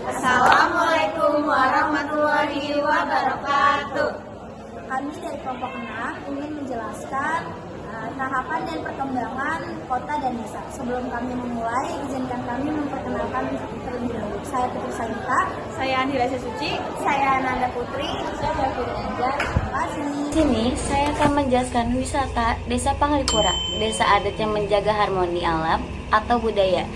Assalamualaikum warahmatullahi wabarakatuh. Kami dari kelompok 6 ingin menjelaskan tahapan dan perkembangan kota dan desa. Sebelum kami memulai, izinkan kami memperkenalkan terlebih dahulu. Saya Putri Sayita. Saya Andira Suci. Saya Nanda Putri. Saya David Anjar. Terima kasih. Di sini saya akan menjelaskan wisata Desa Panglipura, desa adat yang menjaga harmoni alam atau budaya.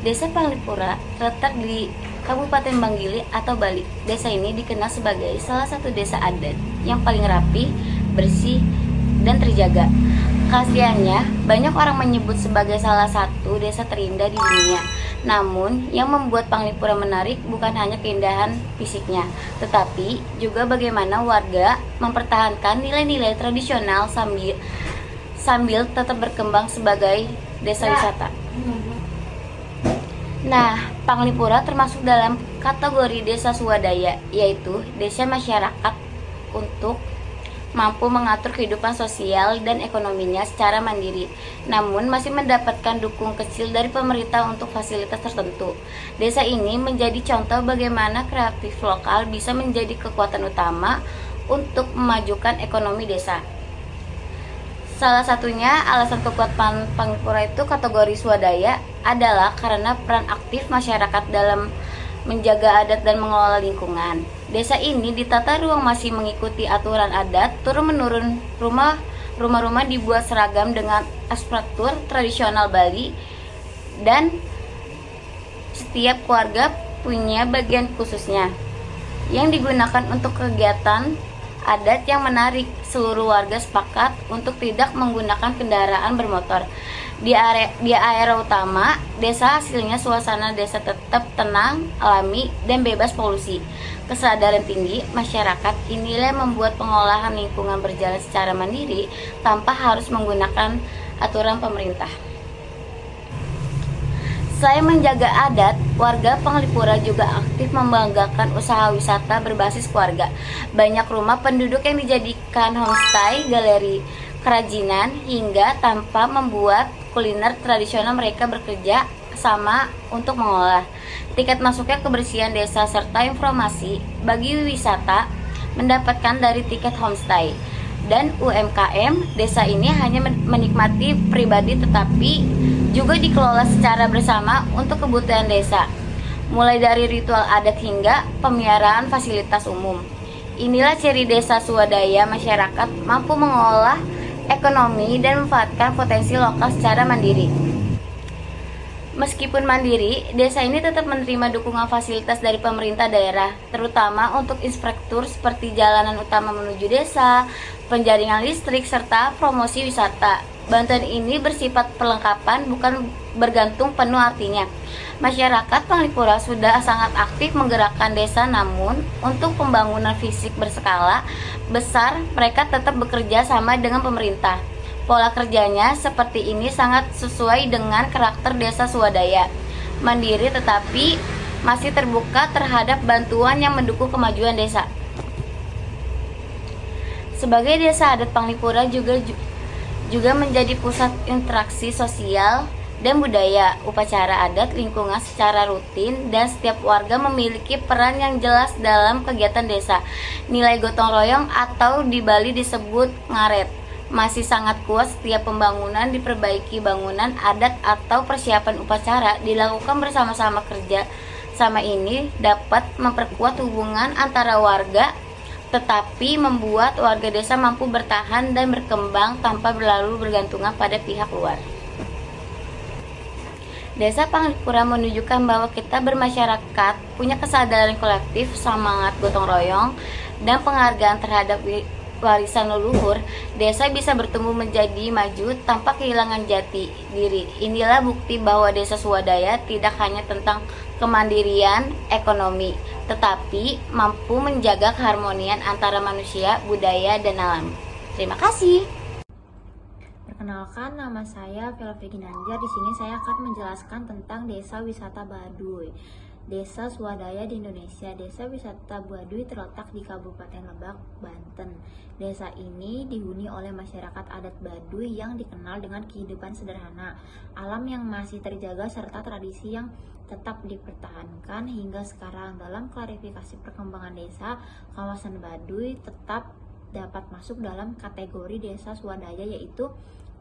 Desa Panglipura terletak di Kabupaten Banggili atau Bali. Desa ini dikenal sebagai salah satu desa adat yang paling rapi, bersih, dan terjaga. Keasliannya, banyak orang menyebut sebagai salah satu desa terindah di dunia. Namun, yang membuat Panglipura menarik bukan hanya keindahan fisiknya, tetapi juga bagaimana warga mempertahankan nilai-nilai tradisional sambil tetap berkembang sebagai desa wisata. Nah, Panglipura termasuk dalam kategori desa swadaya, yaitu desa masyarakat untuk mampu mengatur kehidupan sosial dan ekonominya secara mandiri, namun masih mendapatkan dukung kecil dari pemerintah untuk fasilitas tertentu. Desa ini menjadi contoh bagaimana kreatif lokal bisa menjadi kekuatan utama untuk memajukan ekonomi desa. Salah satunya alasan kekuatan Panglipura itu kategori swadaya adalah karena peran aktif masyarakat dalam menjaga adat dan mengelola lingkungan. Desa ini ditata ruang masih mengikuti aturan adat, turun-menurun rumah-rumah dibuat seragam dengan arsitektur tradisional Bali, dan setiap keluarga punya bagian khususnya yang digunakan untuk kegiatan adat yang menarik. Seluruh warga sepakat untuk tidak menggunakan kendaraan bermotor. Di area utama desa, hasilnya suasana desa tetap tenang, alami, dan bebas polusi. Kesadaran tinggi masyarakat inilah membuat pengolahan lingkungan berjalan secara mandiri tanpa harus menggunakan aturan pemerintah. Selain menjaga adat, warga Panglipura juga aktif membanggakan usaha wisata berbasis keluarga. Banyak rumah penduduk yang dijadikan homestay, galeri kerajinan, hingga tanpa membuat kuliner tradisional mereka bekerja sama untuk mengolah. Tiket masuknya kebersihan desa serta informasi bagi wisata mendapatkan dari tiket homestay. Dan UMKM desa ini hanya menikmati pribadi tetapi juga dikelola secara bersama untuk kebutuhan desa, mulai dari ritual adat hingga pemeliharaan fasilitas umum. Inilah ciri desa swadaya, masyarakat mampu mengolah ekonomi dan memanfaatkan potensi lokal secara mandiri. Meskipun mandiri, desa ini tetap menerima dukungan fasilitas dari pemerintah daerah, terutama untuk infrastruktur seperti jalanan utama menuju desa, penjaringan listrik, serta promosi wisata. Bantuan ini bersifat perlengkapan, bukan bergantung penuh artinya. Masyarakat Panglipura sudah sangat aktif menggerakkan desa, namun untuk pembangunan fisik berskala besar, mereka tetap bekerja sama dengan pemerintah. Pola kerjanya seperti ini sangat sesuai dengan karakter desa swadaya, mandiri tetapi masih terbuka terhadap bantuan yang mendukung kemajuan desa. Sebagai desa adat, Panglipura juga menjadi pusat interaksi sosial dan budaya, upacara adat lingkungan secara rutin, dan setiap warga memiliki peran yang jelas dalam kegiatan desa. Nilai gotong royong atau di Bali disebut ngaret masih sangat kuat. Setiap pembangunan diperbaiki, bangunan adat atau persiapan upacara dilakukan bersama-sama. Kerja sama ini dapat memperkuat hubungan antara warga, tetapi membuat warga desa mampu bertahan dan berkembang tanpa berlalu bergantungan pada pihak luar. Desa Panglipura menunjukkan bahwa kita bermasyarakat punya kesadaran kolektif, semangat gotong royong, dan penghargaan terhadap warisan leluhur. Desa bisa bertumbuh menjadi maju tanpa kehilangan jati diri. Inilah bukti bahwa desa swadaya tidak hanya tentang kemandirian ekonomi, tetapi mampu menjaga keharmonian antara manusia, budaya, dan alam. Terima kasih. Perkenalkan, nama saya Vela Ginanjar. Di sini saya akan menjelaskan tentang Desa Wisata Baduy. desa swadaya di Indonesia. Desa wisata Baduy terletak di Kabupaten Lebak, Banten. Desa ini dihuni oleh masyarakat adat Baduy yang dikenal dengan kehidupan sederhana, alam yang masih terjaga, serta tradisi yang tetap dipertahankan hingga sekarang. Dalam klarifikasi perkembangan desa, kawasan Baduy tetap dapat masuk dalam kategori desa swadaya, yaitu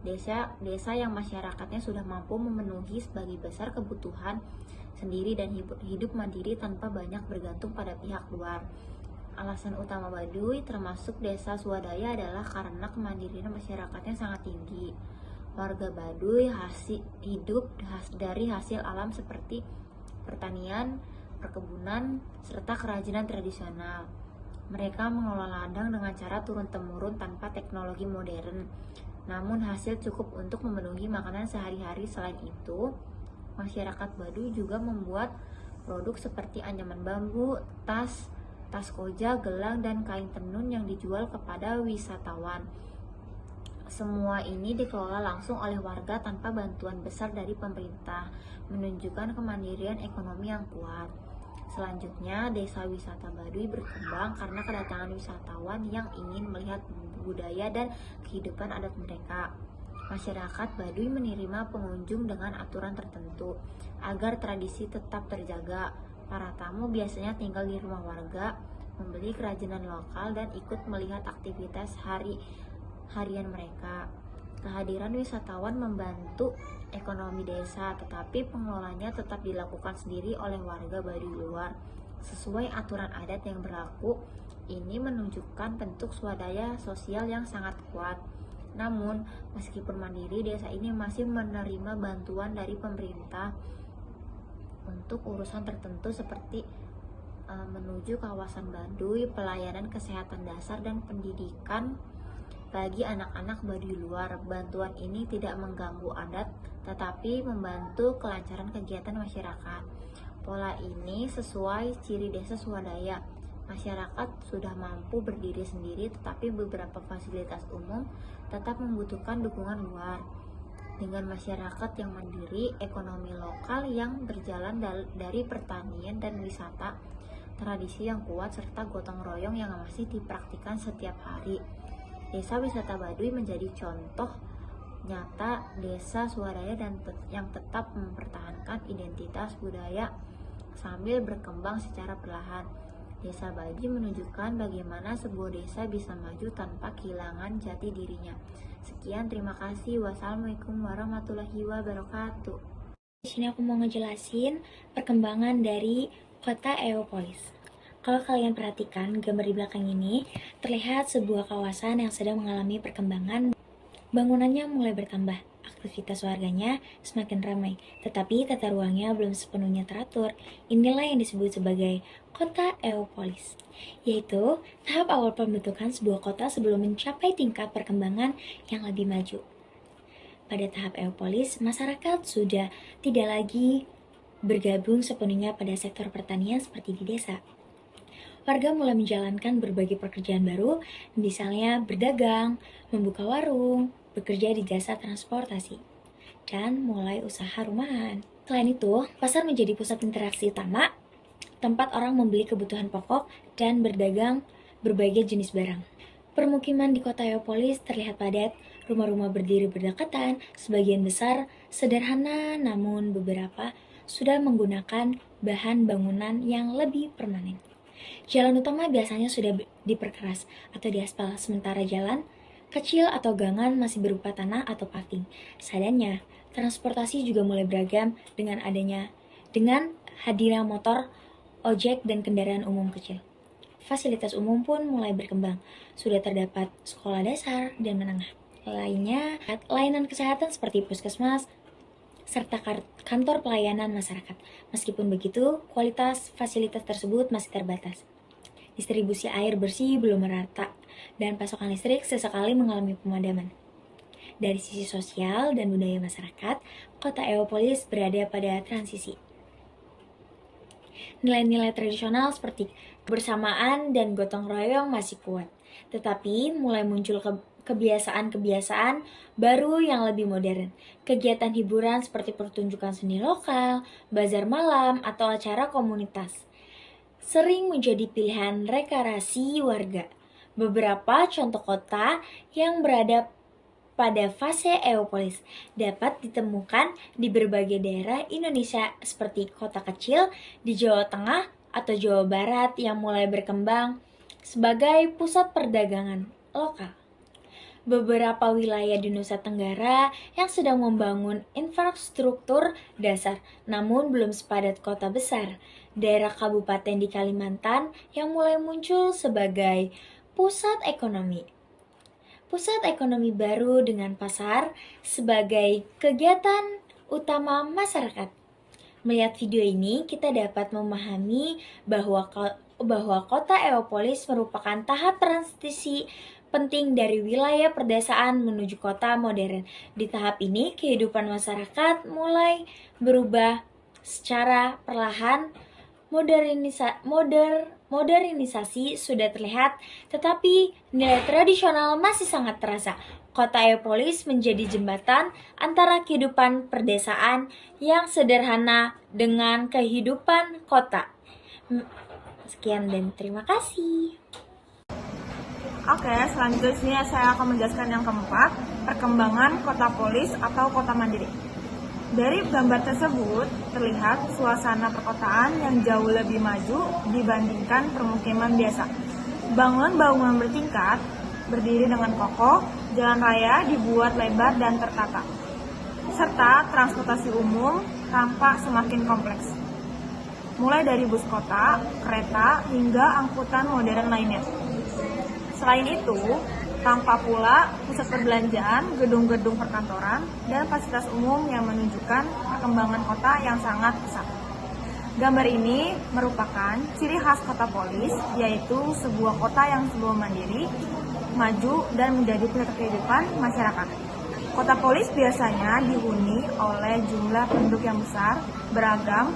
desa yang masyarakatnya sudah mampu memenuhi sebagian besar kebutuhan sendiri dan hidup mandiri tanpa banyak bergantung pada pihak luar. Alasan utama Baduy termasuk desa swadaya adalah karena kemandirian masyarakatnya sangat tinggi. Warga Baduy hidup dari hasil alam seperti pertanian, perkebunan, serta kerajinan tradisional. Mereka mengelola ladang dengan cara turun-temurun tanpa teknologi modern. Namun hasil cukup untuk memenuhi makanan sehari-hari. Selain itu, masyarakat Baduy juga membuat produk seperti anyaman bambu, tas koja, gelang, dan kain tenun yang dijual kepada wisatawan. Semua ini dikelola langsung oleh warga tanpa bantuan besar dari pemerintah, menunjukkan kemandirian ekonomi yang kuat. Selanjutnya, desa wisata Baduy berkembang karena kedatangan wisatawan yang ingin melihat budaya dan kehidupan adat mereka. Masyarakat Baduy menerima pengunjung dengan aturan tertentu agar tradisi tetap terjaga. Para tamu biasanya tinggal di rumah warga, membeli kerajinan lokal, dan ikut melihat aktivitas harian mereka. Kehadiran wisatawan membantu ekonomi desa, tetapi pengelolanya tetap dilakukan sendiri oleh warga Baduy luar. Sesuai aturan adat yang berlaku, ini menunjukkan bentuk swadaya sosial yang sangat kuat. Namun, meskipun mandiri, desa ini masih menerima bantuan dari pemerintah untuk urusan tertentu seperti menuju kawasan Baduy, pelayanan kesehatan dasar, dan pendidikan bagi anak-anak Baduy luar. Bantuan ini tidak mengganggu adat, tetapi membantu kelancaran kegiatan masyarakat. Pola ini sesuai ciri desa swadaya. Masyarakat sudah mampu berdiri sendiri, tetapi beberapa fasilitas umum tetap membutuhkan dukungan luar. Dengan masyarakat yang mandiri, ekonomi lokal yang berjalan dari pertanian dan wisata, tradisi yang kuat, serta gotong royong yang masih dipraktikkan setiap hari, desa wisata Baduy menjadi contoh nyata desa swadaya dan yang tetap mempertahankan identitas budaya sambil berkembang secara perlahan. Desa Baduy menunjukkan bagaimana sebuah desa bisa maju tanpa kehilangan jati dirinya. Sekian, terima kasih. Wassalamualaikum warahmatullahi wabarakatuh. Di sini aku mau ngejelasin perkembangan dari kota Eopolis. Kalau kalian perhatikan gambar di belakang ini, terlihat sebuah kawasan yang sedang mengalami perkembangan. Bangunannya mulai bertambah, aktivitas warganya semakin ramai, tetapi tata ruangnya belum sepenuhnya teratur. Inilah yang disebut sebagai kota Eopolis, yaitu tahap awal pembentukan sebuah kota sebelum mencapai tingkat perkembangan yang lebih maju. Pada tahap Eopolis, masyarakat sudah tidak lagi bergabung sepenuhnya pada sektor pertanian seperti di desa. Warga mulai menjalankan berbagai pekerjaan baru, misalnya berdagang, membuka warung, bekerja di jasa transportasi, dan mulai usaha rumahan. Selain itu, pasar menjadi pusat interaksi utama, tempat orang membeli kebutuhan pokok dan berdagang berbagai jenis barang. Permukiman di kota Eopolis terlihat padat, rumah-rumah berdiri berdekatan, sebagian besar sederhana, namun beberapa sudah menggunakan bahan bangunan yang lebih permanen. Jalan utama biasanya sudah diperkeras atau diaspal, sementara jalan kecil atau gangan masih berupa tanah atau paving. Seadanya, transportasi juga mulai beragam dengan hadirnya motor, ojek, dan kendaraan umum kecil. Fasilitas umum pun mulai berkembang. Sudah terdapat sekolah dasar dan menengah. Lainnya, layanan kesehatan seperti puskesmas, serta kantor pelayanan masyarakat. Meskipun begitu, kualitas fasilitas tersebut masih terbatas. Distribusi air bersih belum merata, dan pasokan listrik sesekali mengalami pemadaman. Dari sisi sosial dan budaya masyarakat, kota Eopolis berada pada transisi. Nilai-nilai tradisional seperti kebersamaan dan gotong royong masih kuat, tetapi mulai muncul kebiasaan-kebiasaan baru yang lebih modern. Kegiatan hiburan seperti pertunjukan seni lokal, bazar malam, atau acara komunitas sering menjadi pilihan rekreasi warga. Beberapa contoh kota yang berada pada fase Eopolis dapat ditemukan di berbagai daerah Indonesia seperti kota kecil di Jawa Tengah atau Jawa Barat yang mulai berkembang sebagai pusat perdagangan lokal. Beberapa wilayah di Nusa Tenggara yang sedang membangun infrastruktur dasar, namun belum sepadat kota besar. Daerah kabupaten di Kalimantan yang mulai muncul sebagai pusat ekonomi. Pusat ekonomi baru dengan pasar sebagai kegiatan utama masyarakat. Melihat video ini, kita dapat memahami bahwa kota Eopolis merupakan tahap transisi penting dari wilayah perdesaan menuju kota modern. Di tahap ini, kehidupan masyarakat mulai berubah secara perlahan. Modernisasi sudah terlihat, tetapi nilai tradisional masih sangat terasa. Kota Eopolis menjadi jembatan antara kehidupan perdesaan yang sederhana dengan kehidupan kota. Sekian dan terima kasih. Oke, selanjutnya saya akan menjelaskan yang keempat, perkembangan kota polis atau kota mandiri. Dari gambar tersebut, terlihat suasana perkotaan yang jauh lebih maju dibandingkan permukiman biasa. Bangunan-bangunan bertingkat, berdiri dengan kokoh, jalan raya dibuat lebar dan tertata, serta transportasi umum tampak semakin kompleks. Mulai dari bus kota, kereta, hingga angkutan modern lainnya. Selain itu, tampak pula pusat perbelanjaan, gedung-gedung perkantoran, dan fasilitas umum yang menunjukkan perkembangan kota yang sangat pesat. Gambar ini merupakan ciri khas kota polis, yaitu sebuah kota yang sebelum mandiri, maju, dan menjadi pusat kehidupan masyarakat. Kota polis biasanya dihuni oleh jumlah penduduk yang besar, beragam,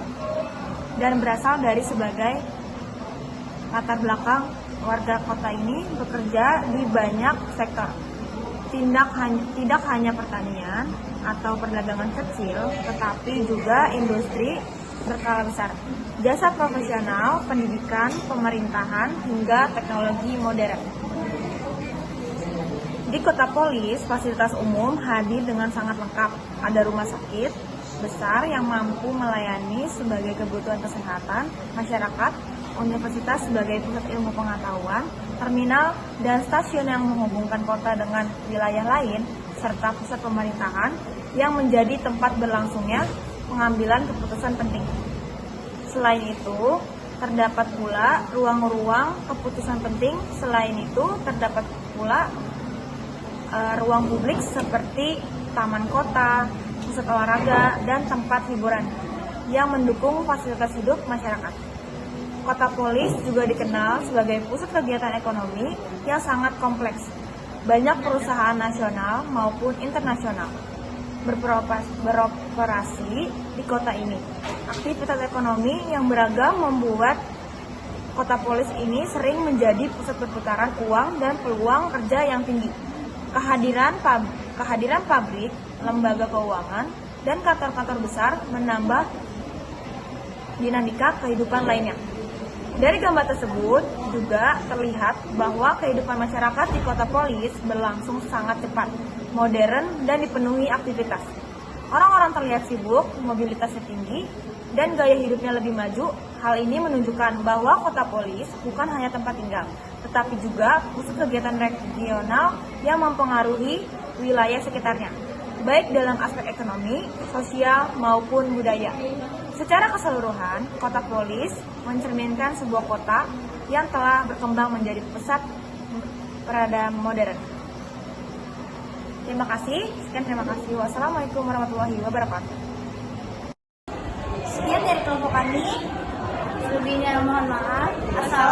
dan berasal dari sebagai latar belakang. Warga kota ini bekerja di banyak sektor, tidak hanya pertanian atau perdagangan kecil, tetapi juga industri berskala besar, jasa profesional, pendidikan, pemerintahan, hingga teknologi modern. Di kota polis, fasilitas umum hadir dengan sangat lengkap. Ada rumah sakit besar yang mampu melayani sebagai kebutuhan kesehatan masyarakat, universitas sebagai pusat ilmu pengetahuan, terminal dan stasiun yang menghubungkan kota dengan wilayah lain, serta pusat pemerintahan yang menjadi tempat berlangsungnya pengambilan keputusan penting. Selain itu, terdapat pula ruang-ruang keputusan penting. Selain itu, terdapat pula ruang publik seperti taman kota, pusat olahraga, dan tempat hiburan yang mendukung fasilitas hidup masyarakat. Kota polis juga dikenal sebagai pusat kegiatan ekonomi yang sangat kompleks. Banyak perusahaan nasional maupun internasional beroperasi di kota ini. Aktivitas ekonomi yang beragam membuat kota polis ini sering menjadi pusat perputaran uang dan peluang kerja yang tinggi. Kehadiran pabrik, lembaga keuangan, dan kantor-kantor besar menambah dinamika kehidupan lainnya. Dari gambar tersebut juga terlihat bahwa kehidupan masyarakat di kota polis berlangsung sangat cepat, modern, dan dipenuhi aktivitas. Orang-orang terlihat sibuk, mobilitasnya tinggi, dan gaya hidupnya lebih maju. Hal ini menunjukkan bahwa kota polis bukan hanya tempat tinggal, tetapi juga pusat kegiatan regional yang mempengaruhi wilayah sekitarnya, baik dalam aspek ekonomi, sosial, maupun budaya. Secara keseluruhan, kota polis mencerminkan sebuah kota yang telah berkembang menjadi pusat peradaban modern. Terima kasih. Terima kasih. Wassalamualaikum warahmatullahi wabarakatuh. Sekian dari kelompok kami. Lebihnya mohon maaf. Assalamualaikum.